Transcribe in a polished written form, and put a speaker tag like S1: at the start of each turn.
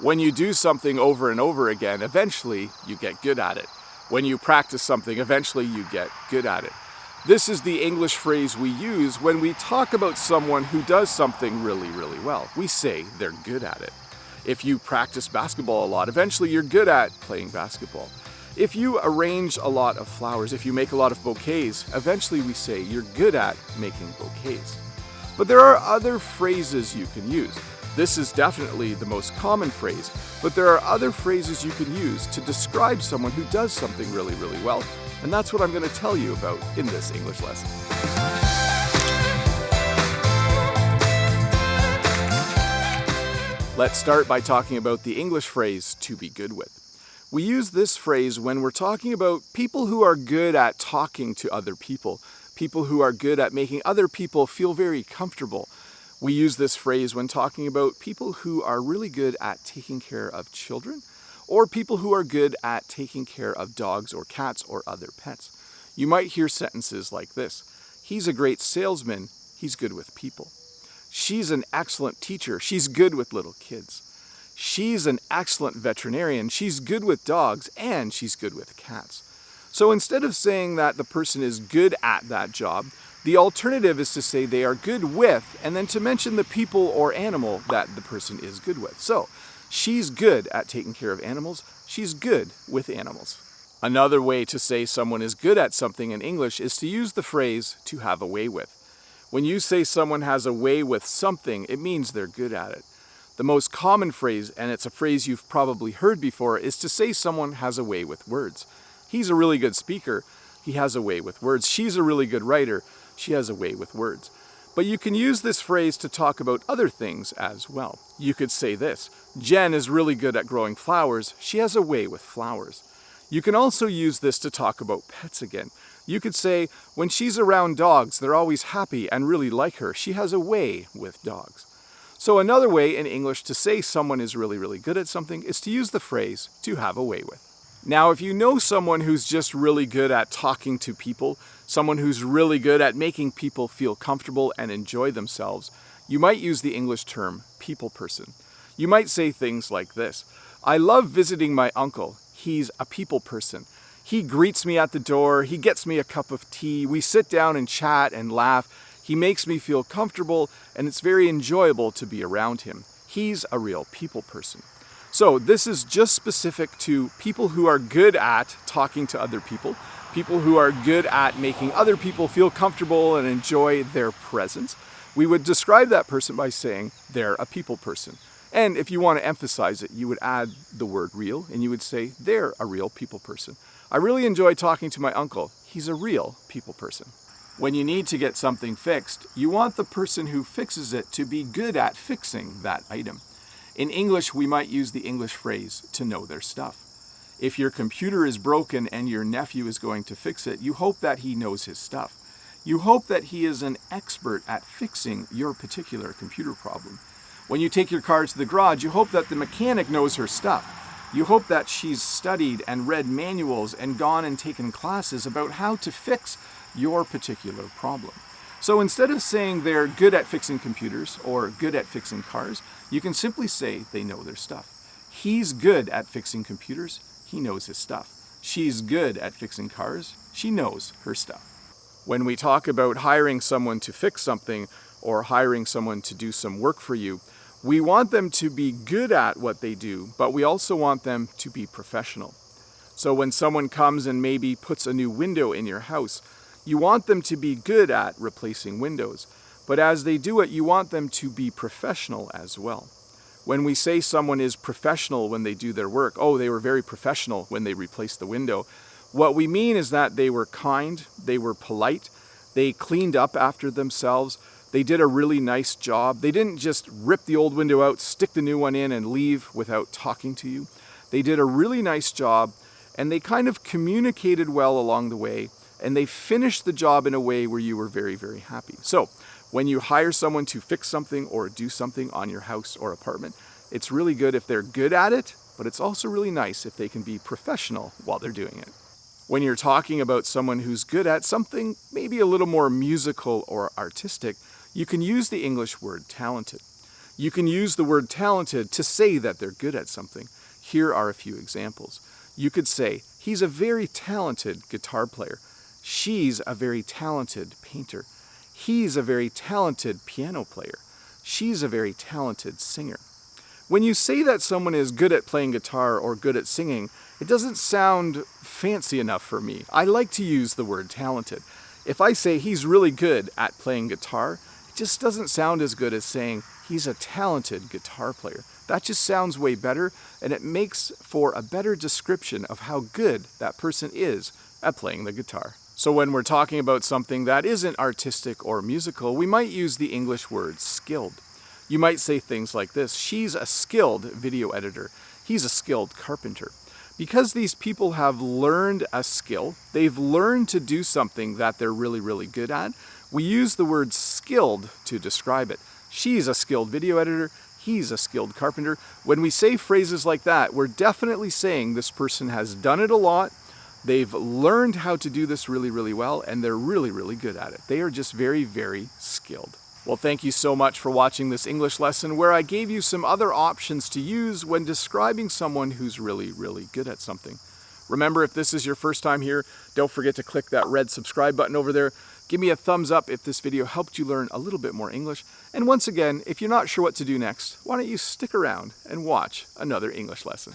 S1: When you do something over and over again, eventually you get good at it. When you practice something, eventually you get good at it. This is the English phrase we use when we talk about someone who does something really, really well. We say they're good at it. If you practice basketball a lot, eventually you're good at playing basketball. If you arrange a lot of flowers, if you make a lot of bouquets, eventually we say you're good at making bouquets. But there are other phrases you can use. This is definitely the most common phrase, but there are other phrases you can use to describe someone who does something really, really well, and that's what I'm going to tell you about in this English lesson. Let's start by talking about the English phrase, to be good with. We use this phrase when we're talking about people who are good at talking to other people who are good at making other people feel very comfortable. We use this phrase when talking about people who are really good at taking care of children, or people who are good at taking care of dogs or cats or other pets. You might hear sentences like this: he's a great salesman, he's good with people. She's an excellent teacher, she's good with little kids. She's an excellent veterinarian, she's good with dogs, and she's good with cats. So instead of saying that the person is good at that job, the alternative is to say they are good with, and then to mention the people or animal that the person is good with. So, she's good at taking care of animals, she's good with animals. Another way to say someone is good at something in English is to use the phrase, to have a way with. When you say someone has a way with something, it means they're good at it. The most common phrase, and it's a phrase you've probably heard before, is to say someone has a way with words. He's a really good speaker, he has a way with words. She's a really good writer, she has a way with words. But you can use this phrase to talk about other things as well. You could say this: Jen is really good at growing flowers, she has a way with flowers. You can also use this to talk about pets again. You could say, when she's around dogs, they're always happy and really like her, she has a way with dogs. So another way in English to say someone is really, really good at something is to use the phrase, to have a way with. Now, if you know someone who's just really good at talking to people, someone who's really good at making people feel comfortable and enjoy themselves, you might use the English term people person. You might say things like this: I love visiting my uncle. He's a people person. He greets me at the door, he gets me a cup of tea, we sit down and chat and laugh. He makes me feel comfortable, and it's very enjoyable to be around him. He's a real people person. So this is just specific to people who are good at talking to other people who are good at making other people feel comfortable and enjoy their presence. We would describe that person by saying they're a people person. And if you want to emphasize it, you would add the word real, and you would say they're a real people person. I really enjoy talking to my uncle. He's a real people person. When you need to get something fixed, you want the person who fixes it to be good at fixing that item. In English, we might use the English phrase, to know their stuff. If your computer is broken and your nephew is going to fix it, you hope that he knows his stuff. You hope that he is an expert at fixing your particular computer problem. When you take your car to the garage, you hope that the mechanic knows her stuff. You hope that she's studied and read manuals and gone and taken classes about how to fix your particular problem. So instead of saying they're good at fixing computers or good at fixing cars, you can simply say they know their stuff. He's good at fixing computers, he knows his stuff. She's good at fixing cars, she knows her stuff. When we talk about hiring someone to fix something or hiring someone to do some work for you, we want them to be good at what they do, but we also want them to be professional. So when someone comes and maybe puts a new window in your house, you want them to be good at replacing windows, but as they do it, you want them to be professional as well. When we say someone is professional when they do their work, oh, they were very professional when they replaced the window, what we mean is that they were kind, they were polite, they cleaned up after themselves, they did a really nice job. They didn't just rip the old window out, stick the new one in, and leave without talking to you. They did a really nice job, and they kind of communicated well along the way, and they finished the job in a way where you were very, very happy. So when you hire someone to fix something or do something on your house or apartment, it's really good if they're good at it, but it's also really nice if they can be professional while they're doing it. When you're talking about someone who's good at something maybe a little more musical or artistic, you can use the English word talented. You can use the word talented to say that they're good at something. Here are a few examples. You could say, he's a very talented guitar player. She's a very talented painter. He's a very talented piano player. She's a very talented singer. When you say that someone is good at playing guitar or good at singing, it doesn't sound fancy enough for me. I like to use the word talented. If I say he's really good at playing guitar, it just doesn't sound as good as saying he's a talented guitar player. That just sounds way better, and it makes for a better description of how good that person is at playing the guitar. So when we're talking about something that isn't artistic or musical, we might use the English word skilled. You might say things like this: she's a skilled video editor. He's a skilled carpenter. Because these people have learned a skill, they've learned to do something that they're really, really good at, we use the word skilled to describe it. She's a skilled video editor. He's a skilled carpenter. When we say phrases like that, we're definitely saying this person has done it a lot. They've learned how to do this really, really well, and they're really, really good at it. They are just very, very skilled. Well, thank you so much for watching this English lesson where I gave you some other options to use when describing someone who's really, really good at something. Remember, if this is your first time here, don't forget to click that red subscribe button over there. Give me a thumbs up if this video helped you learn a little bit more English. And once again, if you're not sure what to do next, why don't you stick around and watch another English lesson.